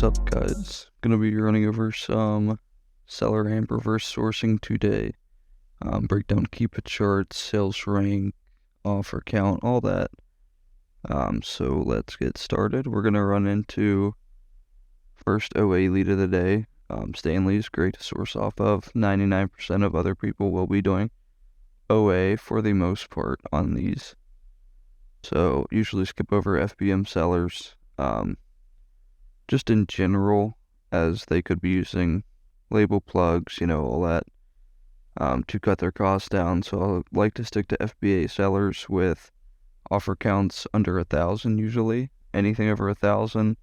What's up, guys? Gonna be running over some SellerAmp reverse sourcing today. Break down keep-it charts, sales rank, offer count, all that. So let's get started. We're gonna run into first OA lead of the day. Stanley's great to source off of. 99% of other people will be doing OA for the most part on these. So usually skip over FBM sellers. Just in general, as they could be using label plugs, all that, to cut their costs down. So I like to stick to FBA sellers with offer counts under 1,000 usually. Anything over 1,000,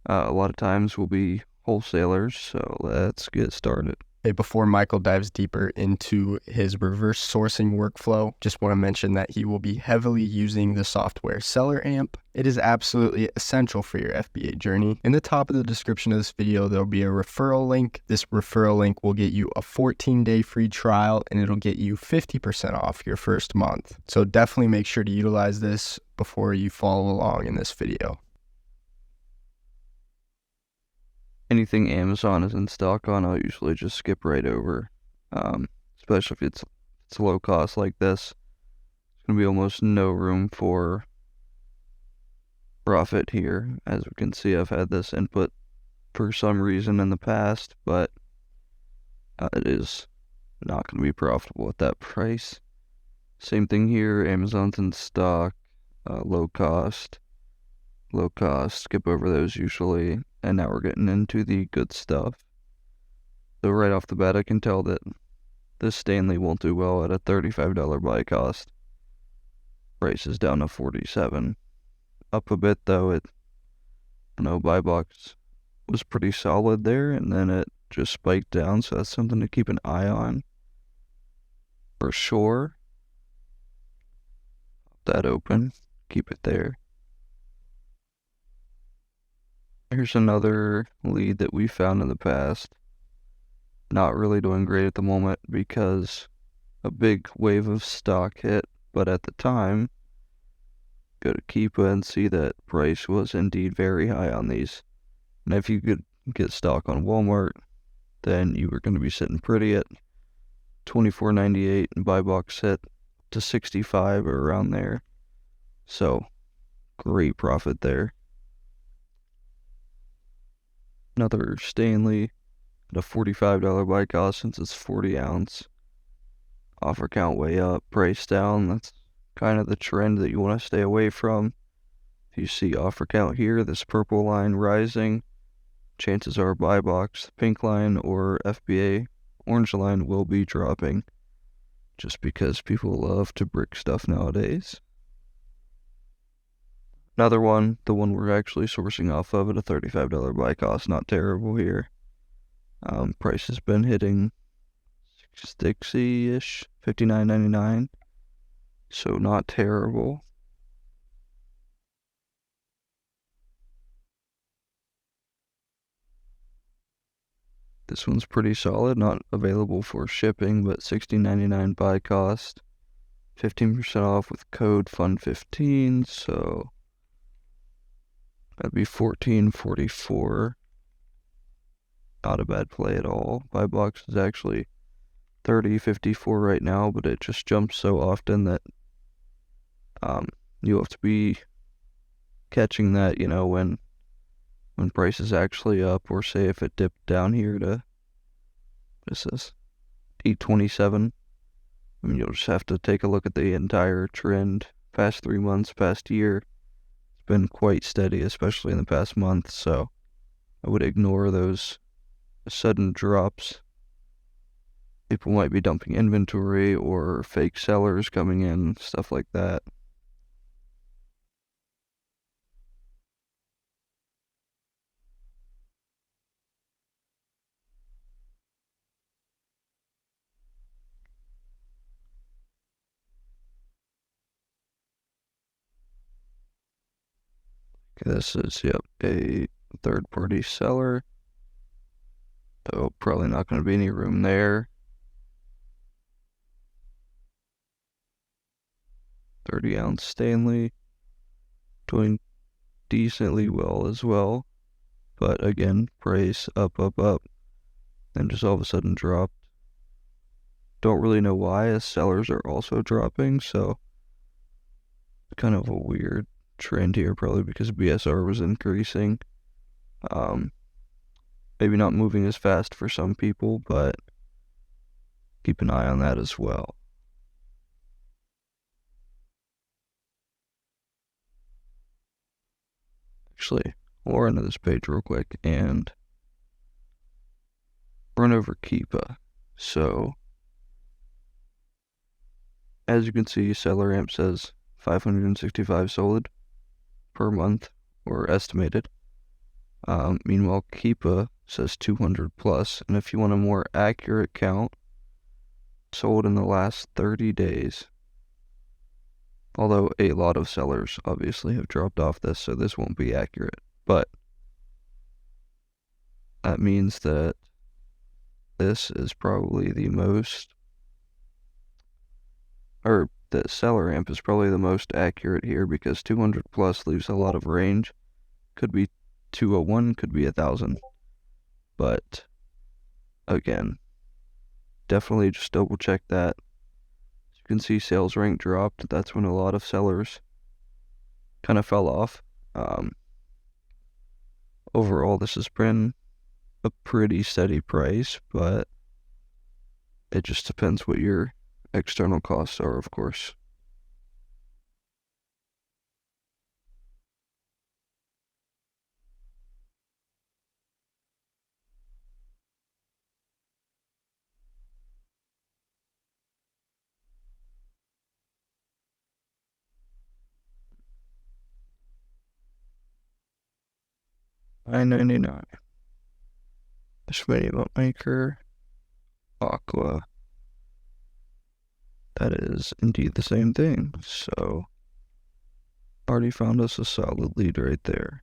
a lot of times will be wholesalers. So let's get started. Hey, before Michael dives deeper into his reverse sourcing workflow, just want to mention that he will be heavily using the software SellerAmp. It is absolutely essential for your FBA journey. In the top of the description of this video, there'll be a referral link. This referral link will get you a 14-day free trial, and it'll get you 50% off your first month. So definitely make sure to utilize this before you follow along in this video. Anything Amazon is in stock on, I'll usually just skip right over. Especially if it's low cost like this. There's going to be almost no room for profit here. As we can see, I've had this input for some reason in the past, but it is not going to be profitable at that price. Same thing here, Amazon's in stock, low cost, skip over those usually. And now we're getting into the good stuff. So right off the bat, I can tell that this Stanley won't do well at a $35 buy cost. Price is down to $47. Up a bit though. Buy box was pretty solid there, and then it just spiked down. So that's something to keep an eye on for sure. That open, keep it there. Here's another lead that we found in the past. Not really doing great at the moment because a big wave of stock hit, but at the time, go to Keepa and see that price was indeed very high on these. And if you could get stock on Walmart, then you were going to be sitting pretty at $24.98 and buy box hit to $65 or around there. So, great profit there. Another Stanley at a $45 buy cost since it's 40 ounce. Offer count way up, price down. That's kind of the trend that you want to stay away from. If you see offer count here, this purple line rising, chances are buy box, pink line, or FBA, orange line will be dropping. Just because people love to brick stuff nowadays. Another one, the one we're actually sourcing off of at a $35 buy cost, not terrible here. Price has been hitting 60-ish, $59.99, so not terrible. This one's pretty solid, not available for shipping, but $16.99 buy cost, 15% off with code FUN15, so that'd be $14.44. Not a bad play at all. Buy box is actually $30.54 right now, but it just jumps so often that you have to be catching that, when price is actually up, or say if it dipped down here to, what is this, $8.27. You'll just have to take a look at the entire trend, past 3 months, past year. Been quite steady, especially in the past month, so I would ignore those sudden drops. People might be dumping inventory or fake sellers coming in, stuff like that. Okay, this is, a third-party seller. So probably not going to be any room there. 30-ounce Stanley, doing decently well as well. But again, price up, up, up, then just all of a sudden dropped. Don't really know why, as sellers are also dropping, so kind of a weird trend here, probably because BSR was increasing. Maybe not moving as fast for some people, but keep an eye on that as well. Actually, we'll run to this page real quick and run over Keepa. So, as you can see, SellerAmp says 565 sold per month, or estimated. Meanwhile, Keepa says 200 plus, and if you want a more accurate count, sold in the last 30 days. Although a lot of sellers obviously have dropped off this, so this won't be accurate. But that means that this is probably the most, or that SellerAmp is probably the most accurate here, because 200 plus leaves a lot of range. Could be 201, could be 1,000. But again, definitely just double check that. As you can see, sales rank dropped. That's when a lot of sellers kind of fell off. Overall, this has been a pretty steady price, but it just depends what your external costs are, of course. $9.99. This mini bookmaker, Aqua. That is indeed the same thing. So, already found us a solid lead right there.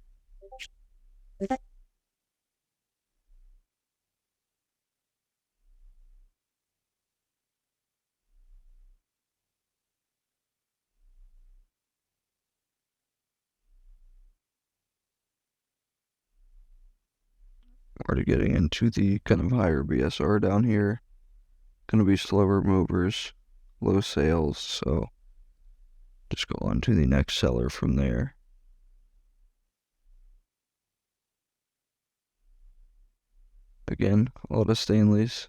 Already getting into the kind of higher BSR down here. Gonna be slower movers, low sales, so just go on to the next seller from there. Again, a lot of Stanleys.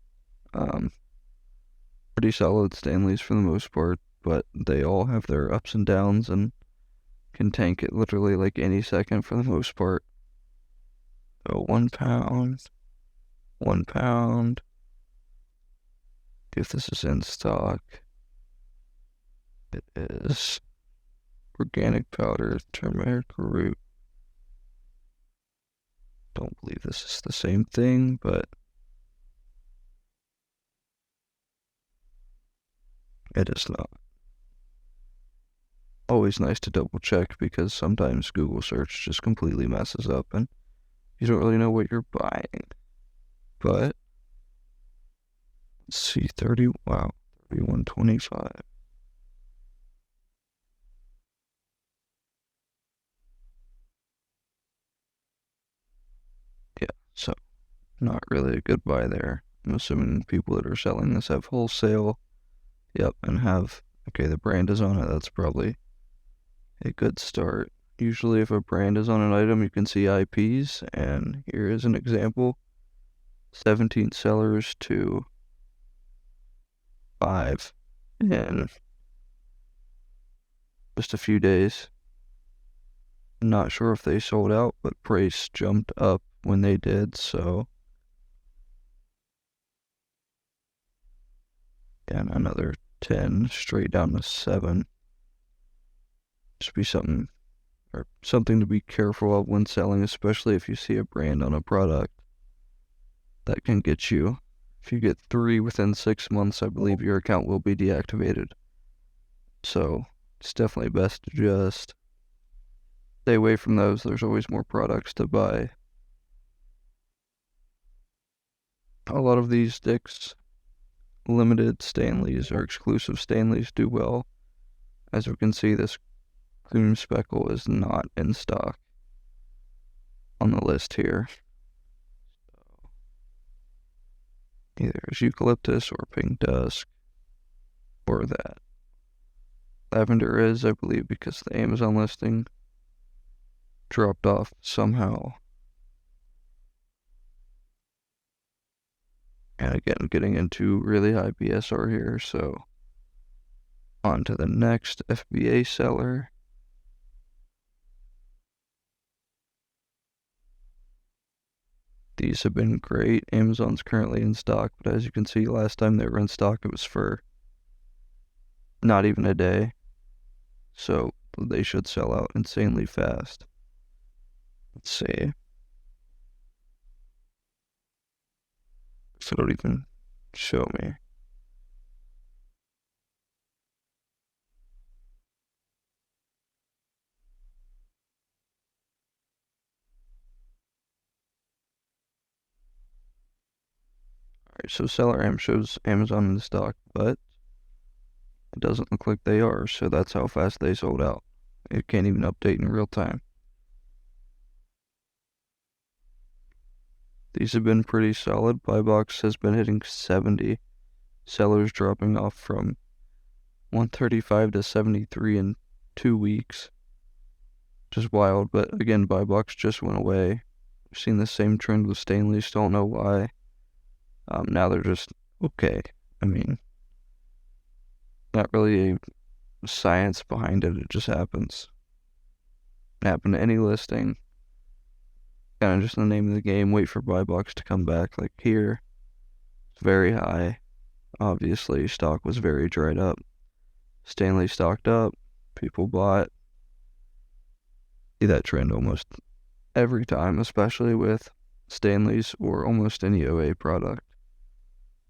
Pretty solid Stanleys for the most part, but they all have their ups and downs and can tank it literally like any second for the most part. So 1 pound, 1 pound. If this is in stock, it is organic powder, turmeric root. Don't believe this is the same thing, but it is not. Always nice to double check, because sometimes Google search just completely messes up and you don't really know what you're buying. But let's see, 30, wow, 31.25. Yeah, so not really a good buy there. I'm assuming people that are selling this have wholesale. Yep, and have, okay, the brand is on it. That's probably a good start. Usually if a brand is on an item, you can see IPs, and here is an example. 17 sellers to 5 in just a few days. Not sure if they sold out, but price jumped up when they did, so and another 10 straight down to 7. Just be something, or something to be careful of when selling, especially if you see a brand on a product that can get you. If you get 3 within 6 months, I believe your account will be deactivated. So it's definitely best to just stay away from those. There's always more products to buy. A lot of these sticks, limited Stanleys or exclusive Stanleys, do well. As we can see, this cream speckle is not in stock. on the list here. Either is eucalyptus or pink dusk or that. Lavender is, I believe, because the Amazon listing dropped off somehow. And again, getting into really high BSR here, so on to the next FBA seller. These have been great. Amazon's currently in stock, but as you can see, last time they were in stock, it was for not even a day. So they should sell out insanely fast. Let's see. If it'll even show me. Alright, so SellerAmp shows Amazon in stock, but it doesn't look like they are, so that's how fast they sold out. It can't even update in real time. These have been pretty solid. Buy box has been hitting 70. Sellers dropping off from 135 to 73 in 2 weeks. Just wild, but again, buy box just went away. We've seen the same trend with Stanley's, don't know why. Now they're just okay. I mean, not really a science behind it, it just happens. It happened to any listing. Kind of just the name of the game, wait for buy box to come back. Like here, it's very high. Obviously, stock was very dried up. Stanley stocked up, people bought. See that trend almost every time, especially with Stanley's or almost any OA product.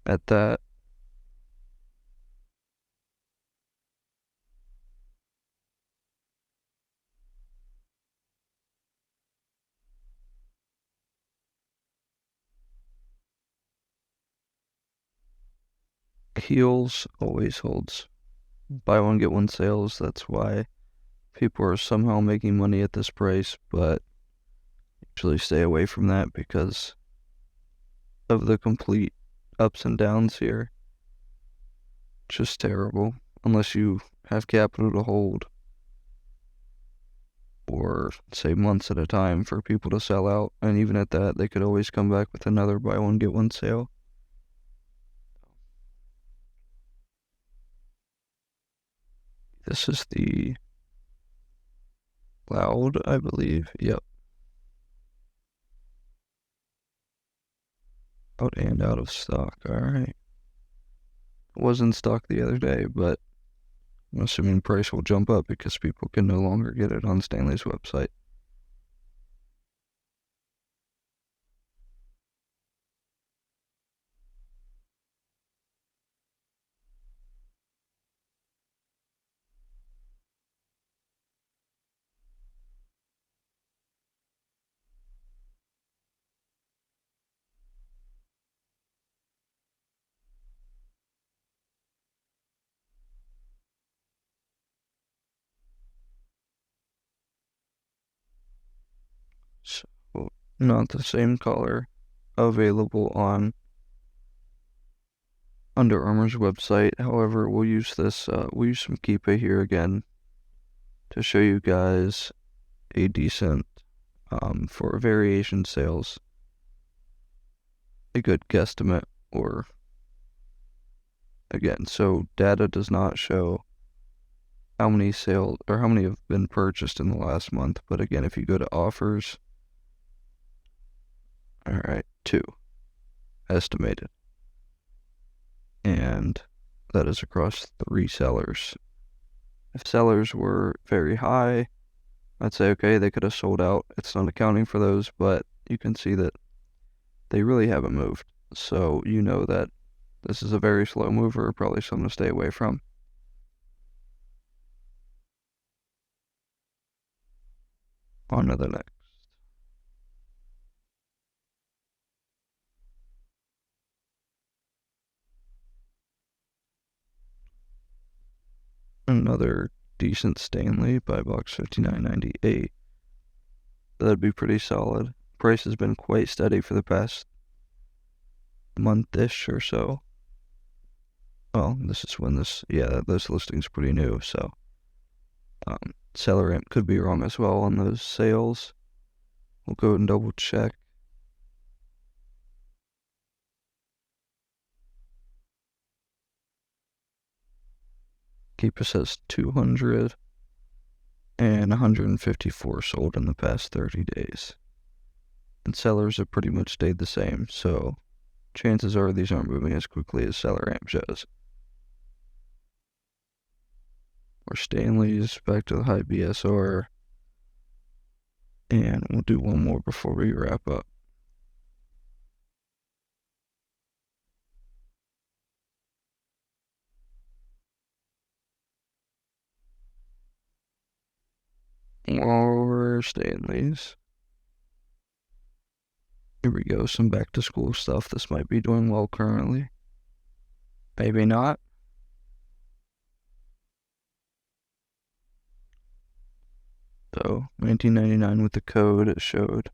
At that, Heels always holds. Buy one, get one sales. That's why people are somehow making money at this price, but usually stay away from that because of the complete ups and downs here. Just terrible. Unless you have capital to hold or say months at a time for people to sell out. And even at that, they could always come back with another buy one, get one sale. This is the Loud, I believe. Yep. Out and out of stock. Alright. Was in stock the other day, but I'm assuming price will jump up because people can no longer get it on Stanley's website. So, not the same color available on Under Armour's website. However, we'll use this, we'll use some Keepa here again to show you guys a decent, for variation sales, a good guesstimate, or again, so data does not show how many sales or how many have been purchased in the last month, but again, if you go to offers, all right, 2 estimated, and that is across 3 sellers. If sellers were very high, I'd say, okay, they could have sold out. It's not accounting for those, but you can see that they really haven't moved. So you know that this is a very slow mover, probably something to stay away from. On to the next. Another decent Stanley, buy box 59.98. That'd be pretty solid. Price has been quite steady for the past month-ish or so. Well, this is when this listing's pretty new, so SellerAmp could be wrong as well on those sales. We'll go and double check. Keeper says 200 and 154 sold in the past 30 days. And sellers have pretty much stayed the same, so chances are these aren't moving as quickly as SellerAmp shows. Or Stanley's back to the high BSR. And we'll do one more before we wrap up. Or Stanley's. Here we go, some back to school stuff. This might be doing well currently. Maybe not. So, $19.99 with the code, it showed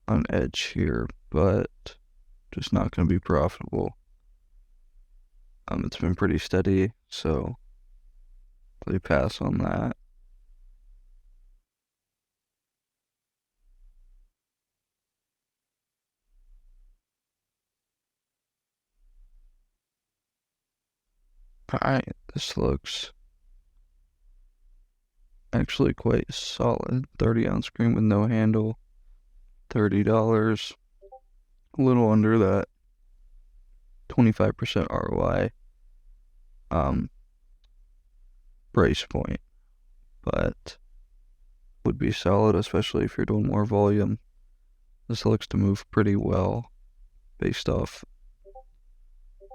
on edge here, but just not going to be profitable. It's been pretty steady, so they pass on that. Alright, this looks actually quite solid. 30-ounce cream with no handle, $30. A little under that 25% ROI price point, but would be solid, especially if you're doing more volume. This looks to move pretty well based off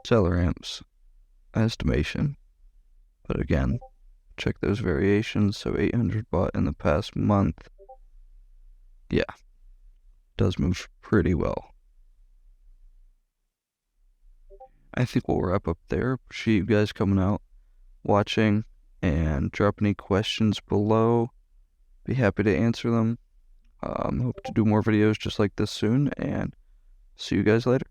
SellerAmp's estimation. But again, check those variations. So 800 bought in the past month. Yeah, does move pretty well. I think we'll wrap up there. Appreciate you guys coming out, watching, and drop any questions below. Be happy to answer them. Hope to do more videos just like this soon, and see you guys later.